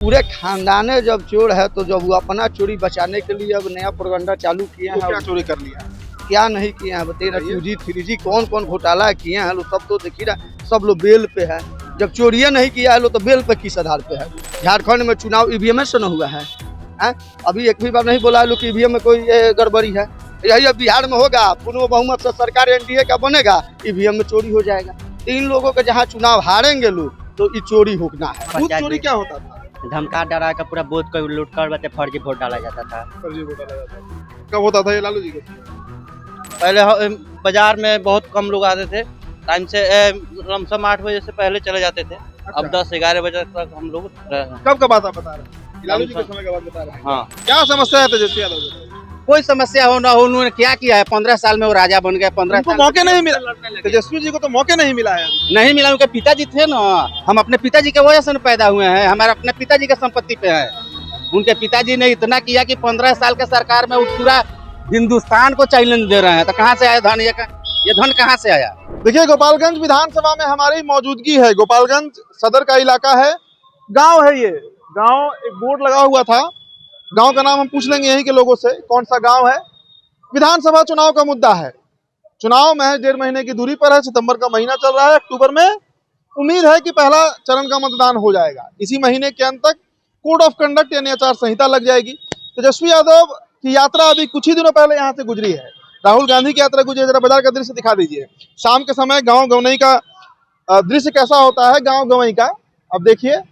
पूरे खानदाने जब चोर है तो जब वो अपना चोरी बचाने के लिए अब नया प्रोपगंडा चालू किए हैं। क्या चोरी कर लिया? क्या नहीं किए हैं बताइए ना। 2G 3G कौन कौन घोटाला किए हैं लोग सब तो देखिए ना। सब लोग बेल पे है। जब चोरियां नहीं किया है लोग तो बेल पे किस आधार पे है। झारखंड में चुनाव ईवीएम से न हुआ है। अभी एक भी बार नहीं बोला है लोग ईवीएम में कोई गड़बड़ी है। यही अब बिहार में होगा, पूर्ण बहुमत से सरकार एनडीए का बनेगा, ईवीएम में चोरी हो जाएगा। 3 लोगों के जहाँ चुनाव हारेंगे लोग तो ये चोरी होना है। बूथ चोरी क्या होता था? धमका डरा कर पूरा बूथ को लूट कर बते फर्जी वोट डाला जाता था। फर्जी वोट डाला जाता था। कब होता था ये लालू जी के? पहले बाजार में बहुत कम लोग आते थे। टाइम से लमसम 8 बजे से पहले चले जाते थे। अब 10-11 बजे तक हम लोग कब का बात आप बता रहे हैं? लालू जी के समय का बात बता रहे हैं। हाँ। क्या समस्या है तेजस्वी यादव जी? कोई समस्या हो ना हो, उन्होंने क्या किया है? 15 साल में वो राजा बन गए। 15 उनको मौके नहीं मिला। तेजस्वी जी को तो मौके नहीं मिला है। नहीं मिला। उनके पिताजी थे ना, हम अपने पिताजी के वजह से पैदा हुए हैं। हमारे अपने पिताजी के संपत्ति पे है। उनके पिताजी ने इतना किया कि 15 साल के सरकार में पूरा हिंदुस्तान को चैलेंज दे रहे हैं। तो कहाँ से आया धन? ये धन कहाँ से आया? देखिए, गोपालगंज विधानसभा में हमारी मौजूदगी है। गोपालगंज सदर का इलाका है, गांव है। ये गांव एक बोर्ड लगा हुआ था। गांव का नाम हम पूछ लेंगे यहीं के लोगों से, कौन सा गांव है। विधानसभा चुनाव का मुद्दा है। चुनाव महज 1.5 महीने की दूरी पर है। सितंबर का महीना चल रहा है। अक्टूबर में उम्मीद है कि पहला चरण का मतदान हो जाएगा। इसी महीने के अंत तक कोड ऑफ कंडक्ट यानी आचार संहिता लग जाएगी। तेजस्वी यादव की यात्रा अभी कुछ ही दिनों पहले यहाँ से गुजरी है। राहुल गांधी की यात्रा गुजरी है। जरा बाजार का दृश्य दिखा दीजिए। शाम के समय गाँव गवनई का दृश्य कैसा होता है, गाँव गवई का अब देखिए।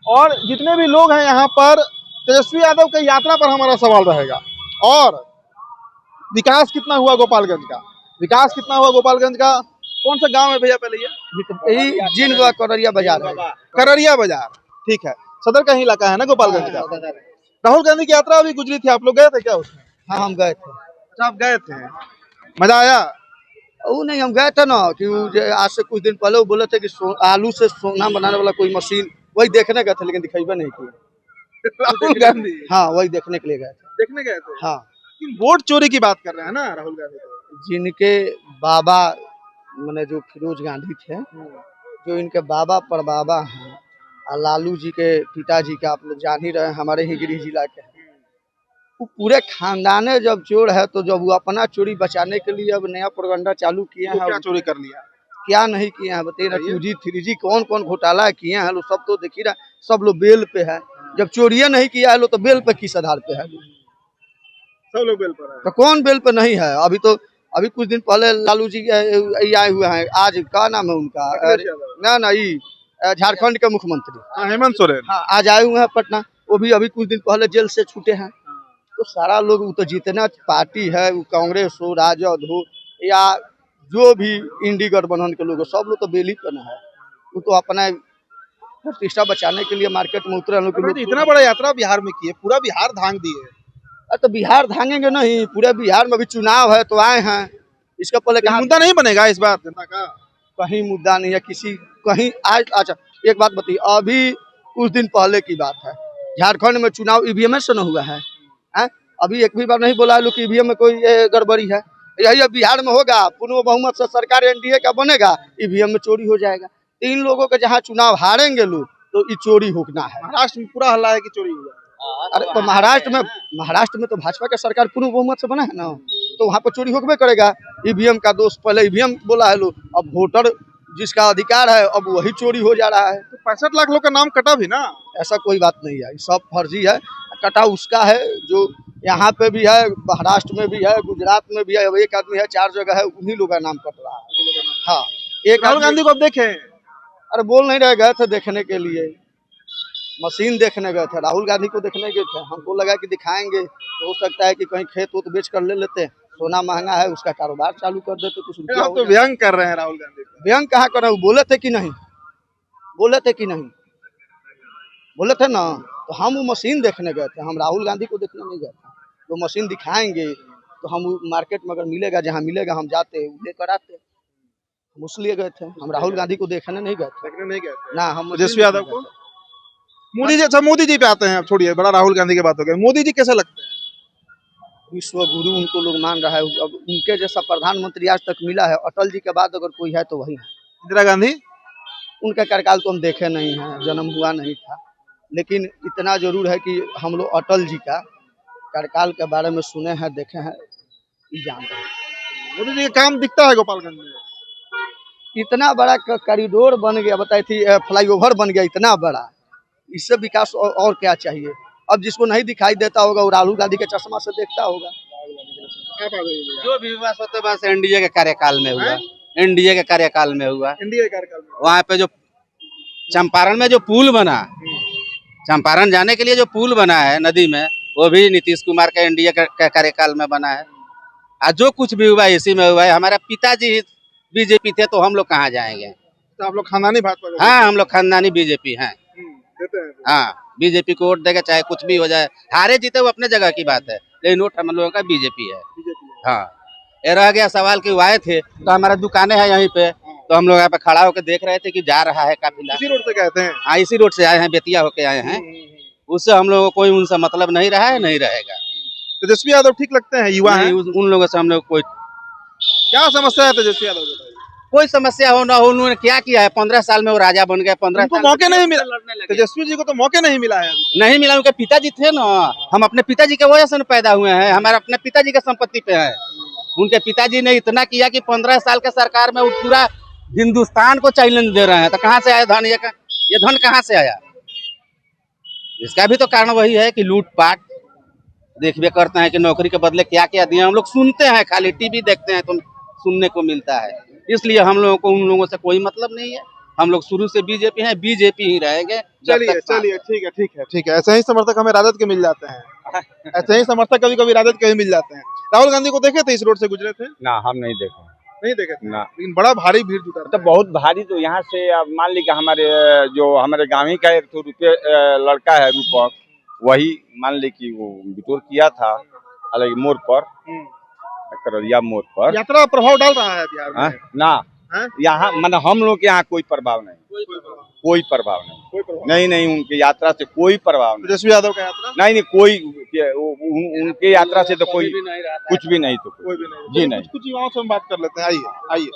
और जितने भी लोग हैं यहाँ पर, तेजस्वी यादव की यात्रा पर हमारा सवाल रहेगा। और विकास कितना हुआ गोपालगंज का? विकास कितना हुआ गोपालगंज का? कौन सा गांव है भैया पहले ये? जिन कररिया बाजार है। कररिया बाजार, ठीक है। सदर का ही इलाका है ना गोपालगंज का। राहुल गांधी की यात्रा अभी गुजरी थी, आप लोग गए थे क्या उसमें? हाँ, हम गए थे। अच्छा, आप गए थे, मजा आया? वो नहीं, हम गए थे ना कि आज से कुछ दिन पहले वो बोले थे कि आलू से सोना बनाने वाला कोई मशीन, वही देखने गए थे लेकिन दिखाई नहीं की। राहुल गांधी? हाँ, वही देखने के लिए गए थे। देखने गए थे? हाँ। वोट चोरी की बात कर रहे हैं ना राहुल गांधी तो। जिनके बाबा मैंने जो फिरोज गांधी थे, जो इनके बाबा परबाबा हैं, और लालू जी के पिताजी का आप लोग जान ही रहे हैं, हमारे ही गिरिडीह जिला के हैं। वो पूरे खानदाने जब चोर है तो जब वो अपना चोरी बचाने के लिए अब नया प्रोपगंडा चालू किए हैं। क्या चोरी कर लिया? क्या नहीं किए हैं बताइए ना। 2G 3G कौन कौन घोटाला किए हैं लोग सब तो देखिए ना। सब लोग बेल पे है। जब चोरियां नहीं किया है लोग तो बेल पे किस आधार पे है? सब लोग बेल पर है। तो कौन बेल पे नहीं है? अभी कुछ दिन पहले लालू जी आए हुए हैं। आज का नाम है उनका? ना झारखंड के मुख्यमंत्री हेमंत सोरेन। हाँ, आज आए हुए हैं पटना। वो भी अभी कुछ दिन पहले जेल से छूटे हैं। तो सारा लोग तो जितना पार्टी है, कांग्रेस हो, राजद हो, या जो भी इंडी गठबंधन के लोग, सब लोग तो बेली पे न है। वो तो अपना प्रतिष्ठा बचाने के लिए मार्केट में उतरे लोग। इतना बड़ा यात्रा बिहार में की है, पूरा बिहार धांग दिए। तो बिहार धांगेंगे नहीं, पूरे बिहार में भी चुनाव है तो आए हैं। इसका पहले मुद्दा नहीं बनेगा इस बार जनता का? कहीं मुद्दा नहीं है किसी कहीं आज। अच्छा, एक बात बताइए, अभी कुछ दिन पहले की बात है, झारखंड में चुनाव ईवीएम से न हुआ है। अभी एक भी बार नहीं बोला है लोग ईवीएम में कोई गड़बड़ी है। यही अब बिहार में होगा, पूर्ण बहुमत से सरकार एनडीए का बनेगा, ईवीएम में चोरी हो जाएगा। 3 लोगों के जहाँ चुनाव हारेंगे लोग तो ये चोरी होना है। महाराष्ट्र में पूरा हल्ला है कि चोरी हुआ। अरे तो महाराष्ट्र में तो भाजपा का सरकार पूर्ण बहुमत से बना है ना, तो वहाँ पर चोरी होबे करेगा। ईवीएम का दोष, पहले ईवीएम बोला है लोग, अब वोटर जिसका अधिकार है अब वही चोरी हो जा रहा है। तो 65 लाख लोग का नाम कटा भी ना? ऐसा कोई बात नहीं है, सब फर्जी है। कटा उसका है जो यहाँ पे भी है, महाराष्ट्र में भी है, गुजरात में भी है। अब एक आदमी है 4 जगह है, उन्हीं लोग का नाम कट रहा है। हाँ, एक राहुल गांधी को अब देखे? अरे बोल नहीं रहे, गए थे देखने के लिए, मशीन देखने गए थे। राहुल गांधी को देखने गए थे। हमको लगा कि दिखाएंगे तो हो सकता है कि कहीं खेत वो बेच कर ले लेते, सोना महंगा है उसका कारोबार चालू कर देते, कुछ रुपया। तो व्यंग कर रहे हैं राहुल गांधी। व्यंग कहाँ कर रहे हैं? बोले थे कि नहीं? बोले थे कि नहीं? बोले थे ना। तो हम वो मशीन देखने गए थे, हम राहुल गांधी को देखने नहीं गए थे। वो मशीन दिखाएंगे तो हम मार्केट में अगर मिलेगा, जहाँ मिलेगा हम जाते लेकर आते। हम इसलिए गए थे, हम राहुल गांधी को देखने नहीं गए थे। देखने नहीं गए थे ना, हम तेजस्वी यादव को। मोदी जी, अच्छा मोदी जी पे आते हैं, अब छोड़िए, बड़ा राहुल गांधी की बात हो गई। मोदी जी कैसे लगते हैं? विश्व गुरु उनको लोग मान रहा है। अब उनके जैसा प्रधानमंत्री आज तक मिला है, अटल जी के बाद अगर कोई है तो वही है। इंदिरा गांधी? उनका कार्यकाल तो हम देखे नहीं है, जन्म हुआ नहीं था। लेकिन इतना जरूर है कि हम लोग अटल जी का कार्यकाल के बारे में सुने हैं, देखे हैं, ये जान रहे हैं। मोदी जी का काम दिखता है गोपालगंज में? इतना बड़ा कॉरिडोर बन गया, बताई थी फ्लाईओवर बन गया इतना बड़ा, इससे विकास और क्या चाहिए। अब जिसको नहीं दिखाई देता होगा वो राहुल गांधी के चश्मा से देखता होगा। जो भी विकास होता है बस एनडीए के कार्यकाल में हुआ, एनडीए के कार्यकाल में हुआ। एनडीए कार्यकाल में वहाँ पे जो चंपारण में जो पुल बना, चंपारण जाने के लिए जो पुल बना है नदी में, वो भी नीतीश कुमार के एनडीए के कार्यकाल में बना है। और जो कुछ भी हुआ इसी में हुआ है। हमारे पिताजी बीजेपी थे तो हम लोग कहाँ जाएंगे। तो आप लोग खानदानी भाजपा को हाँ, हम लोग खानदानी बीजेपी हैं। देते हैं? हाँ, बीजेपी को वोट देगा, चाहे कुछ भी हो जाए, हारे जीते वो अपने जगह की बात है, लेकिन वोट हम लोगों का बीजेपी है। हाँ, ये रह गया सवाल कि वो आए थे तो हमारा दुकानें हैं यहीं पे, तो हम लोग यहाँ पे खड़ा होकर देख रहे थे कि जा रहा है काफिला। इसी रोड से कहते हैं? हाँ, इसी रोड से आए हैं, बेतिया होके आए हैं। उससे हम लोगों को कोई उनसे मतलब नहीं रहा है, नहीं रहेगा। तेजस्वी यादव ठीक लगते हैं? युवा हैं? उन लोगों से हम लोग कोई क्या समस्या है तेजस्वी यादव जी? कोई समस्या हो ना हो, उन्होंने क्या किया है? 15 साल में वो राजा बन गए। 15 उनको साल मौके नहीं मिला। लड़ने लगे। तेजस्वी जी को तो मौके नहीं मिला है अभी। नहीं मिला, उनके पिताजी थे ना। हम अपने पिताजी के वजह से पैदा हुए हैं, हमारे अपने पिताजी के संपत्ति पे है। उनके पिताजी ने इतना किया कि 15 साल के सरकार में वो पूरा हिंदुस्तान को चैलेंज दे रहे हैं। तो कहाँ से आया धन? ये धन कहाँ से आया? इसका भी तो कारण वही है कि लूटपाट देखबे करते हैं कि नौकरी के बदले क्या क्या दिया। हम लोग सुनते हैं, खाली टीवी देखते हैं तो सुनने को मिलता है। इसलिए हम लोगों को उन लोगों से कोई मतलब नहीं है। हम लोग शुरू से बीजेपी हैं, बीजेपी ही रहेंगे। चलिए चलिए, ठीक है ठीक है ठीक है। ऐसे ही समर्थक हमें राजद के मिल जाते हैं। ऐसे ही समर्थक कभी कभी राजद के भी मिल जाते हैं। राहुल गांधी को देखे थे इस रोड से गुजरे थे? ना, हम नहीं देखे। नहीं देखे थे ना। लेकिन बड़ा भारी भीड़ जुटा था। तो बहुत भारी। तो यहाँ से अब मान लीजिए हमारे जो हमारे गाँव ही का एक तो लड़का है रूपक, वही मान ली कि वो वितोर किया था अलग मोड़ पर, करौलिया मोड़ पर। यात्रा प्रभाव डाल रहा है बिहार में? ना, हाँ? यहाँ मतलब हम लोग के यहाँ कोई प्रभाव नहीं, कोई प्रभाव नहीं, नहीं उनकी यात्रा से कोई प्रभाव नहीं। तेजस्वी यादव का यात्रा नहीं, कोई उनके यात्रा से तो कोई कुछ भी नहीं। तो कोई भी नहीं जी नहीं। कुछ युवाओं से हम बात कर लेते हैं। आइए आइए,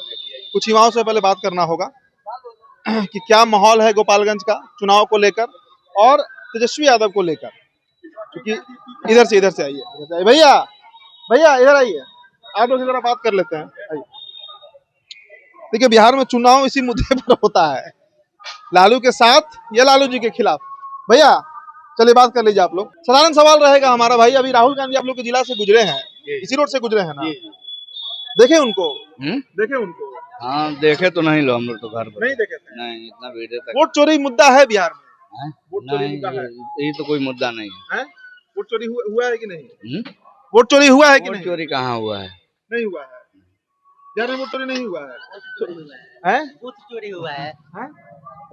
कुछ युवाओं से पहले बात करना होगा कि क्या माहौल है गोपालगंज का चुनाव को लेकर और तेजस्वी यादव को लेकर। क्योंकि इधर से आइए भैया, भैया इधर आइए, आप लोग से जरा बात कर लेते हैं। आइए, देखिए बिहार में चुनाव इसी मुद्दे पर होता है, लालू के साथ या लालू जी के खिलाफ। भैया चलिए बात कर लीजिए आप लोग। साधारण सवाल रहेगा हमारा भाई, अभी राहुल गांधी आप लोग के जिला से गुजरे हैं, इसी रोड से गुजरे हैं ना? देखे उनको? देखे उनको? हाँ देखे तो नहीं लो, हम लोग तो घर पर नहीं देखे थे? नहीं, इतना वीडियो तक वोट चोरी मुद्दा है बिहार में? हैं? वोट चोरी नहीं, मुद्दा है? ये तो कोई मुद्दा नहीं है। वोट चोरी हुआ है कि नहीं? हम्म? वोट चोरी हुआ है कि वोट नहीं? चोरी कहाँ हुआ है? नहीं हुआ है, बिहार में वोट चोरी नहीं हुआ है। बूथ चोरी हुआ है। हैं?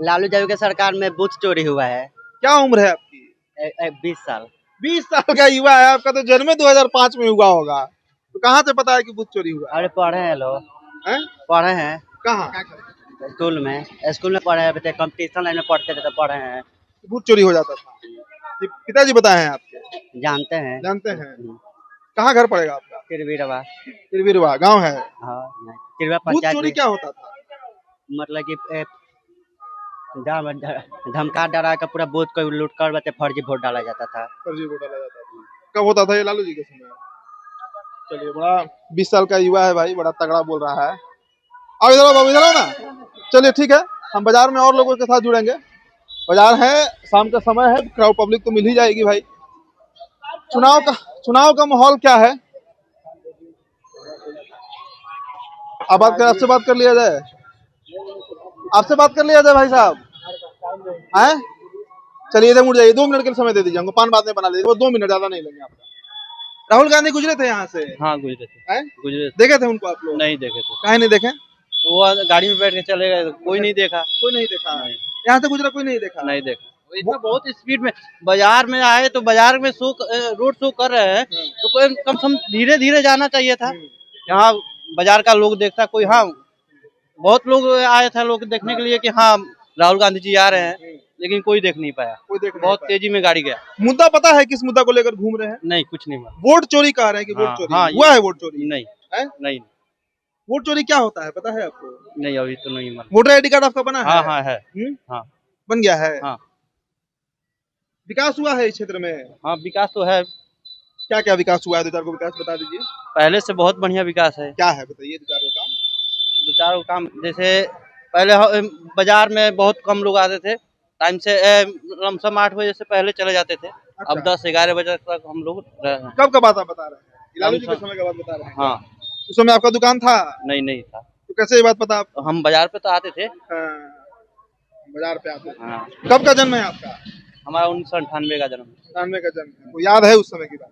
लालू यादव के सरकार में बूथ चोरी हुआ है। क्या उम्र है आपकी? 20 साल। 20 साल का युवा है आपका, तो जन्म 2005 में हुआ होगा, तो कहाँ से पता है कि बूथ चोरी हुआ है? अरे पढ़े हैं लोग, हैं? पढ़े हैं कहाँ? स्कूल में पढ़े हैं, कंपटीशन लाइन में पढ़ते थे तो पढ़े हैं, बूथ चोरी हो जाता था? ये पिताजी बताए हैं आपके? जानते हैं। जानते हैं? कहाँ घर पड़ेगा आपका? तिरवीरवा। तिरवीरवा गाँव है? हाँ, तिरवा बूथ पंचायत चोरी में। क्या होता था? मतलब कि धमका डरा कर पूरा बूथ को लूट कर बते फर्जी वोट डाला जाता था। फर्जी वोट डाला जाता था। कब होता था ये? लालू जी के समय? चलिए, बड़ा 20 साल का युवा है भाई, बड़ा तगड़ा बोल रहा है। अब इधर आओ ना। चलिए ठीक है, हम बाजार में और लोगों के साथ जुड़ेंगे। बाजार है, शाम का समय है, क्राउड पब्लिक तो मिल ही जाएगी भाई। चुनाव का माहौल क्या है? अब आपसे बात कर लिया जाए, आपसे बात कर लिया जाए भाई साहब। हैं? चलिए इधर मुड़ जाइए, 2 मिनट के लिए समय दे दीजिए हमको, पान बाद में बना लीजिए, वो 2 मिनट ज्यादा नहीं लेंगे आपका। राहुल गांधी गुजरे थे यहाँ से? हाँ गुजरे थे। हैं? गुजरे देखे थे उनको आप लोग? नहीं देखे थे, काहे नहीं देखे? वो गाड़ी में बैठ के चले गए, कोई नहीं देखा। कोई नहीं देखा? नहीं। यहाँ से गुजरा कोई नहीं देखा? नहीं देखा। इतना बहुत स्पीड में बाजार में आए तो बाजार में रोड शो कर रहे हैं, तो कोई कम से कम धीरे धीरे जाना चाहिए था। यहाँ बाजार का लोग देखता कोई, हाँ बहुत लोग आए थे लोग देखने के लिए कि हाँ राहुल गांधी जी आ रहे हैं, लेकिन कोई देख नहीं पाया। कोई देख नहीं बहुत पाया। तेजी में गाड़ी गया। मुद्दा पता है किस मुद्दा को लेकर घूम रहे हैं? नहीं, कुछ नहीं हुआ। वोट चोरी कह रहे हैं कि वोट हाँ, चोरी हाँ, हुआ है? वोट चोरी नहीं है? नहीं वोट चोरी क्या होता है पता है आपको? नहीं, अभी तो नहीं मालूम। वोटर आईडी कार्ड आपका बना है? हाँ है। हाँ। बन गया है? हाँ। विकास हुआ है इस क्षेत्र में? हाँ विकास तो है, क्या क्या विकास हुआ है? दो चार को विकास बता दीजिए। पहले से बहुत बढ़िया विकास है। क्या है बताइए, दो चार को काम। दो चार काम जैसे पहले बाजार में बहुत कम लोग आते थे, टाइम से लमसम 8 बजे से पहले चले जाते थे। अब 10-11 बजे तक हम लोग रहे हैं। कब का बात आप बता रहे हैं? लालू जी के समय का बात बता रहे हैं? हाँ। उस समय आपका दुकान था? नहीं था। तो कैसे ये बात पता आपको? हम बाजार पे तो आते थे। हाँ, बाजार पे आते थे। हाँ। कब का जन्म है आपका? हमारा 1998 का जन्म है। 98 का जन्म है, तो याद है उस समय की बात?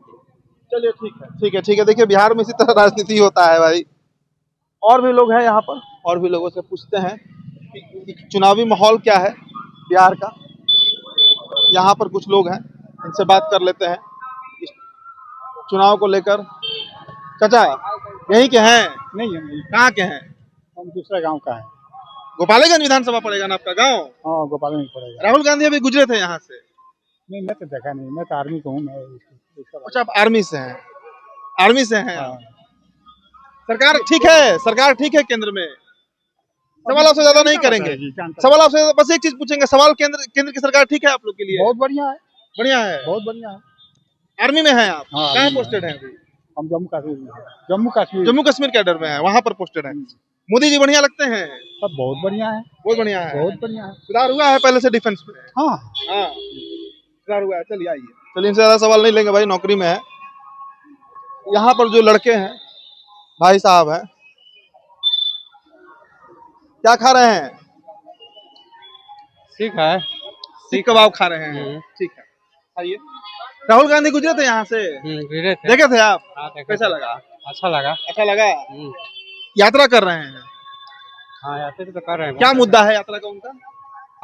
चलिए ठीक है। देखिए बिहार में इसी तरह राजनीति होता है भाई। और भी लोग हैं यहाँ पर, और भी लोगों से पूछते हैं कि चुनावी माहौल क्या है बिहार का। यहाँ पर कुछ लोग हैं, इनसे बात कर लेते हैं इस चुनाव को लेकर। चाचा यहीं के हैं? नहीं, कहाँ के हैं? हम दूसरे गांव का है। गोपालगंज विधानसभा पड़ेगा ना आपका गाँव? हाँ, गोपाल में पड़ेगा। राहुल गांधी अभी गुजरे थे यहाँ से? नहीं, मैं तो देखा नहीं, मैं तो आर्मी को हूँ। मैं अच्छा, आप आर्मी से हैं? आर्मी से हैं? हाँ। सरकार ठीक है, सरकार ठीक है केंद्र में? सवाल आपसे ज्यादा नहीं करेंगे, सवाल आपसे बस एक चीज पूछेंगे। सवाल केंद्र की सरकार ठीक है आप लोग के लिए? बहुत बढ़िया है, बढ़िया है। बहुत बढ़िया है। आर्मी में हैं आप? हाँ, कहाँ पोस्टेड हैं अभी? हम जम्मू कश्मीर में हैं। जम्मू कश्मीर कैडर में है, वहाँ पर पोस्टेड है। मोदी जी बढ़िया लगते हैं? सब बहुत बढ़िया है, बहुत बढ़िया है। बहुत बढ़िया है। सुधार हुआ है पहले से डिफेंस में? हाँ हाँ, सुधार हुआ है। चलिए आइए, चलिए इनसे ज्यादा सवाल नहीं लेंगे भाई, नौकरी में है। यहाँ पर जो लड़के हैं, भाई साहब हैं, क्या खा रहे हैं? सीख कबाब खा रहे हैं। ठीक है, आइए। राहुल गांधी गुजरे थे यहाँ से? देखे थे आप? कैसा लगा? अच्छा लगा। अच्छा लगा। यात्रा कर रहे हैं? हाँ, यात्रा तो कर रहे हैं। क्या मुद्दा है यात्रा का उनका?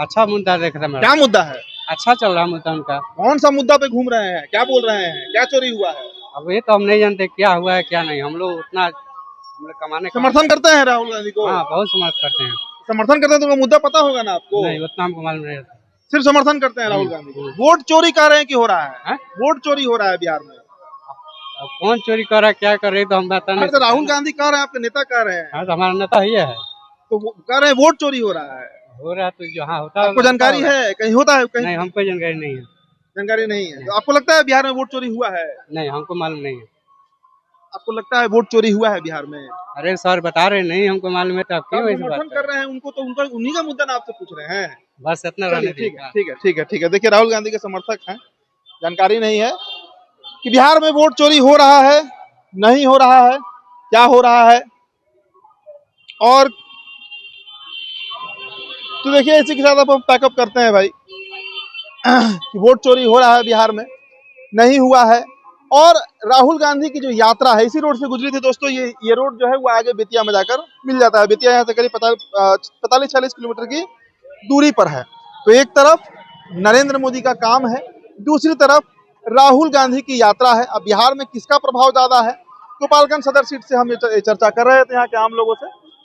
अच्छा मुद्दा देख रहे हैं। क्या मुद्दा है? अच्छा चल रहा मुद्दा उनका। कौन सा मुद्दा पे घूम रहे हैं? क्या बोल रहे हैं? क्या चोरी हुआ है? अब ये तो हम नहीं जानते क्या हुआ है क्या नहीं। हम लोग उतना कमाने समर्थन करते हैं राहुल गांधी को? हाँ, बहुत समर्थन करते हैं। समर्थन करते हैं तो उनका मुद्दा पता होगा ना आपको? नहीं, उतना हमको मालूम नहीं। सिर्फ समर्थन करते हैं राहुल गांधी को। वोट चोरी कर रहे हैं कि हो रहा है? वोट चोरी हो रहा है बिहार में? अब कौन चोरी कर रहा है क्या कर रही तो हम बता नहीं। तो राहुल गांधी कह रहे हैं, आपके नेता कह रहे हैं। हाँ, तो हमारा नेता ही है। तो कह रहे हैं वोट चोरी हो रहा है। हो रहा है तो जहाँ होता है। आपको जानकारी है? कहीं होता है कहीं? नहीं, हमको जानकारी नहीं है। जानकारी नहीं है। तो आपको लगता है बिहार में वोट चोरी हुआ है? नहीं, हमको मालूम नहीं है। आपको लगता है वोट चोरी हुआ है बिहार में? अरे सर बता रहे नहीं हमको मालूम है तो आप क्यों ऐसे बात समर्थन कर रहे हैं उनको, तो उनका उन्हीं का मुद्दा ना आपसे पूछ रहे हैं। बस इतना रहने दीजिए। ठीक है। देखिए राहुल गांधी के समर्थक हैं, जानकारी नहीं है कि बिहार में वोट चोरी हो रहा है, नहीं हो रहा है, क्या हो रहा है। और तो देखिए इसी के साथ अब हम पैकअप करते हैं भाई कि वोट चोरी हो रहा है बिहार में, नहीं हुआ है। और राहुल गांधी की जो यात्रा है इसी रोड से गुजरी थी दोस्तों। ये रोड जो है वो आगे बेतिया में जाकर मिल जाता है। बेतिया यहाँ से करीब 45-46 किलोमीटर की दूरी पर है। तो एक तरफ नरेंद्र मोदी का काम है, दूसरी तरफ राहुल गांधी की यात्रा है। अब बिहार में किसका प्रभाव ज्यादा है? गोपालगंज सदर सीट से हम ये चर्चा कर रहे थे यहाँ के आम लोगों से।